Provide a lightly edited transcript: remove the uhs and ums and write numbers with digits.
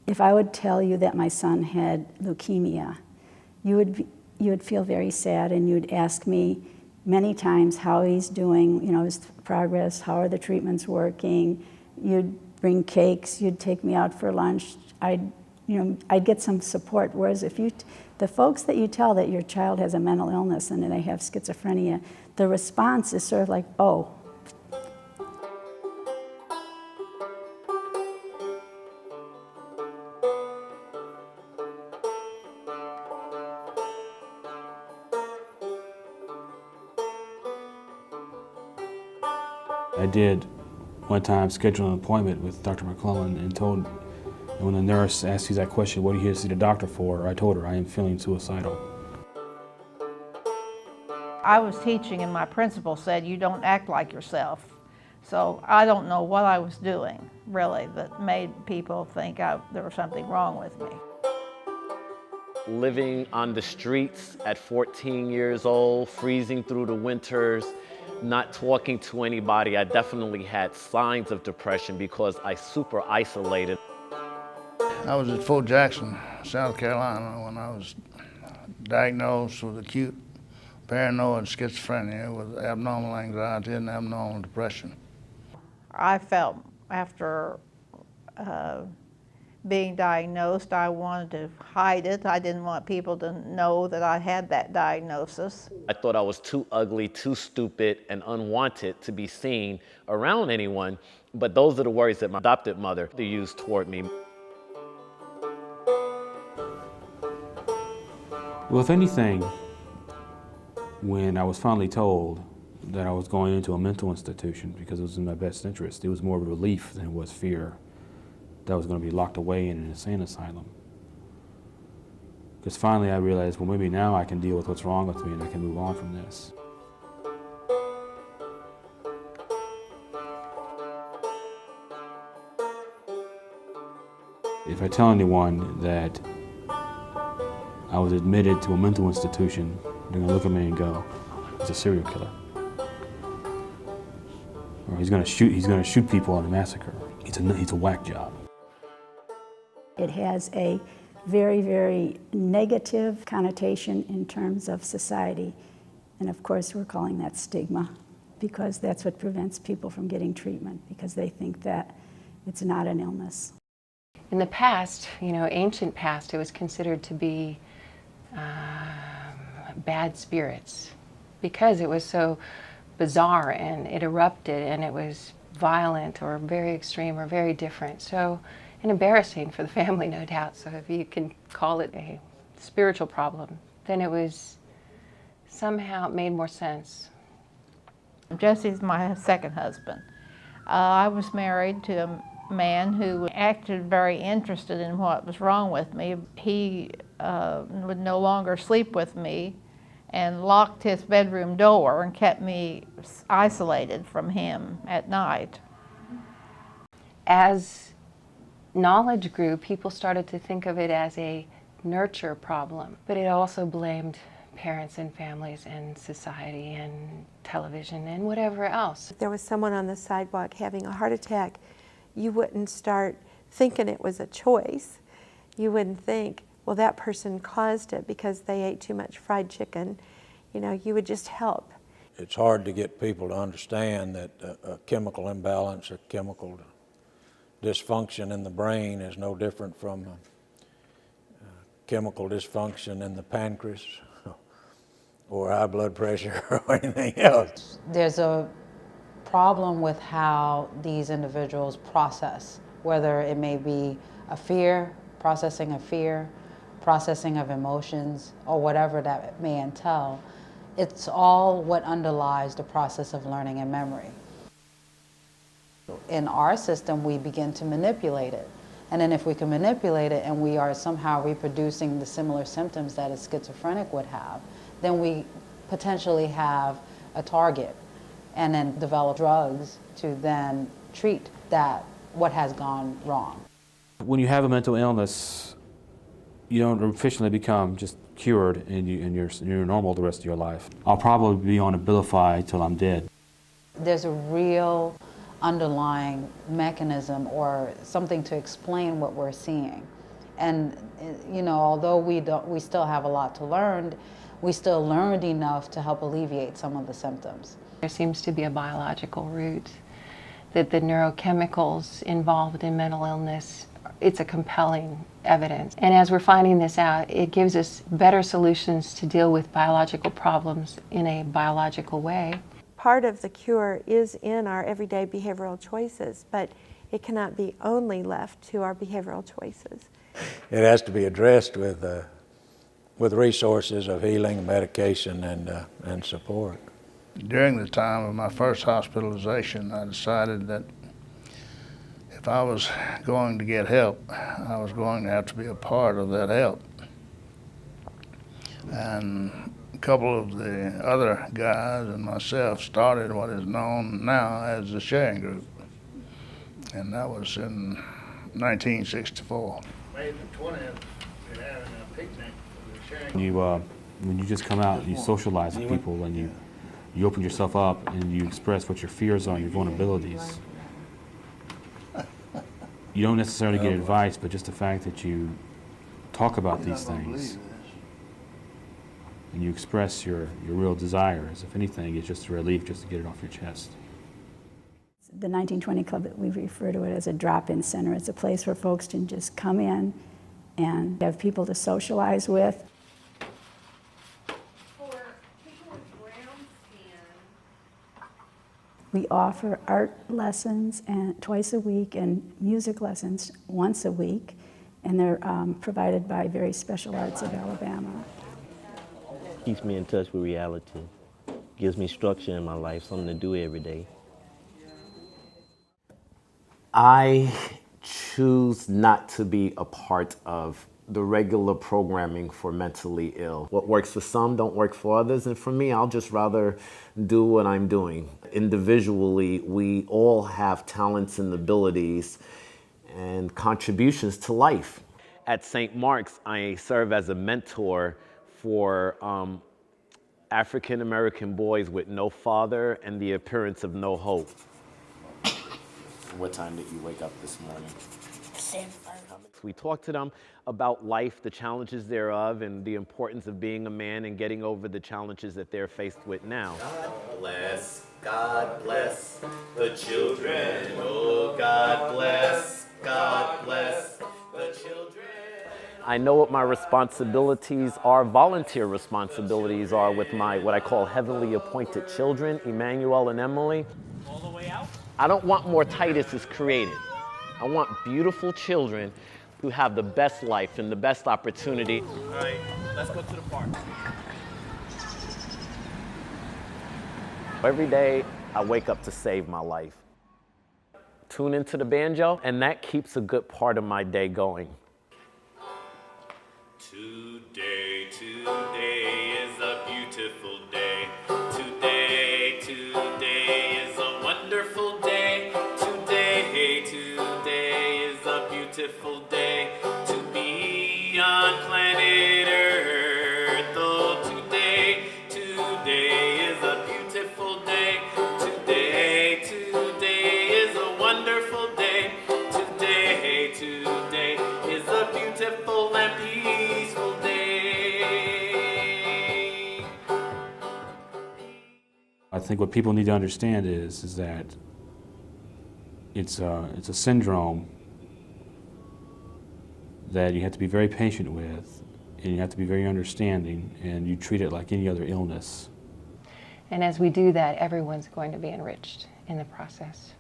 If I would tell you that my son had leukemia, you would feel very sad, and you'd ask me many times how he's doing, his progress, how are the treatments working. You'd bring cakes, you'd take me out for lunch. I'd get some support. Whereas if the folks that you tell that your child has a mental illness and they have schizophrenia, the response is sort of like, oh. I did one time schedule an appointment with Dr. McClellan and when the nurse asked you that question, what are you here to see the doctor for? I told her I am feeling suicidal. I was teaching and my principal said, you don't act like yourself. So I don't know what I was doing, really, that made people think there was something wrong with me. Living on the streets at 14 years old, freezing through the winters, not talking to anybody, I definitely had signs of depression because I super isolated. I was at Fort Jackson, South Carolina, when I was diagnosed with acute paranoid schizophrenia with abnormal anxiety and abnormal depression. I felt after being diagnosed, I wanted to hide it. I didn't want people to know that I had that diagnosis. I thought I was too ugly, too stupid, and unwanted to be seen around anyone, but those are the words that my adopted mother used toward me. Well, if anything, when I was finally told that I was going into a mental institution because it was in my best interest, it was more of a relief than it was fear that I was going to be locked away in an insane asylum. Because finally I realized, well, maybe now I can deal with what's wrong with me and I can move on from this. If I tell anyone that I was admitted to a mental institution, they're gonna look at me and go, he's a serial killer. Or he's gonna shoot people in a massacre. He's a whack job. It has a very, very negative connotation in terms of society. And of course, we're calling that stigma because that's what prevents people from getting treatment, because they think that it's not an illness. In the past, ancient past, it was considered to be bad spirits because it was so bizarre and it erupted and it was violent or very extreme or very different. And embarrassing for the family, no doubt. So if you can call it a spiritual problem, then it was somehow it made more sense. Jesse's my second husband. I was married to a man who acted very interested in what was wrong with me. He would no longer sleep with me and locked his bedroom door and kept me isolated from him at night. As knowledge grew, people started to think of it as a nurture problem, but it also blamed parents and families and society and television and whatever else. If there was someone on the sidewalk having a heart attack, you wouldn't start thinking it was a choice. You wouldn't think, well, that person caused it because they ate too much fried chicken. You would just help. It's hard to get people to understand that a chemical imbalance or chemical dysfunction in the brain is no different from chemical dysfunction in the pancreas or high blood pressure or anything else. There's a problem with how these individuals process, whether it may be a fear, processing of emotions, or whatever that may entail. It's all what underlies the process of learning and memory. In our system, we begin to manipulate it. And then if we can manipulate it and we are somehow reproducing the similar symptoms that a schizophrenic would have, then we potentially have a target and then develop drugs to then treat what has gone wrong. When you have a mental illness, you don't officially become just cured and you're normal the rest of your life. I'll probably be on Abilify till I'm dead. There's a real underlying mechanism or something to explain what we're seeing. And you know, although we still have a lot to learn, we still learned enough to help alleviate some of the symptoms. There seems to be a biological root, that the neurochemicals involved in mental illness, it's a compelling evidence. And as we're finding this out, it gives us better solutions to deal with biological problems in a biological way. Part of the cure is in our everyday behavioral choices, but it cannot be only left to our behavioral choices. It has to be addressed with resources of healing, medication, and support. During the time of my first hospitalization, I decided that if I was going to get help, I was going to have to be a part of that help. And a couple of the other guys and myself started what is known now as the Sharing Group. And that was in 1964. May the 20th, we're having a picnic for the Sharing Group. When you just come out and you socialize with people and you open yourself up and you express what your fears are and your vulnerabilities, you don't necessarily get advice, but just the fact that you talk about these things and you express your real desires, if anything, it's just a relief just to get it off your chest. The 1920 Club, we refer to it as a drop-in center. It's a place where folks can just come in and have people to socialize with. We offer art lessons twice a week and music lessons once a week, and they're provided by Very Special Arts of Alabama. Keeps me in touch with reality, gives me structure in my life, something to do every day. I choose not to be a part of the regular programming for mentally ill. What works for some don't work for others, and for me, I'll just rather do what I'm doing. Individually, we all have talents and abilities and contributions to life. At St. Mark's, I serve as a mentor for African American boys with no father and the appearance of no hope. What time did you wake up this morning? 7:30. We talk to them about life, the challenges thereof, and the importance of being a man and getting over the challenges that they're faced with now. God bless the children. Oh, God bless the children. I know what my responsibilities are, volunteer responsibilities are with my, what I call heavenly appointed children, Emmanuel and Emily. All the way out? I don't want more Tituses created. I want beautiful children who have the best life and the best opportunity. All right, let's go to the park. Every day, I wake up to save my life. Tune into the banjo, and that keeps a good part of my day going. Today is a beautiful day. Today is a wonderful day. Today is a beautiful day to be on planet Earth. Oh, today is a beautiful day. Today is a wonderful day. Today is a beautiful and peaceful day. I think what people need to understand is that it's a syndrome that you have to be very patient with, and you have to be very understanding, and you treat it like any other illness. And as we do that, everyone's going to be enriched in the process.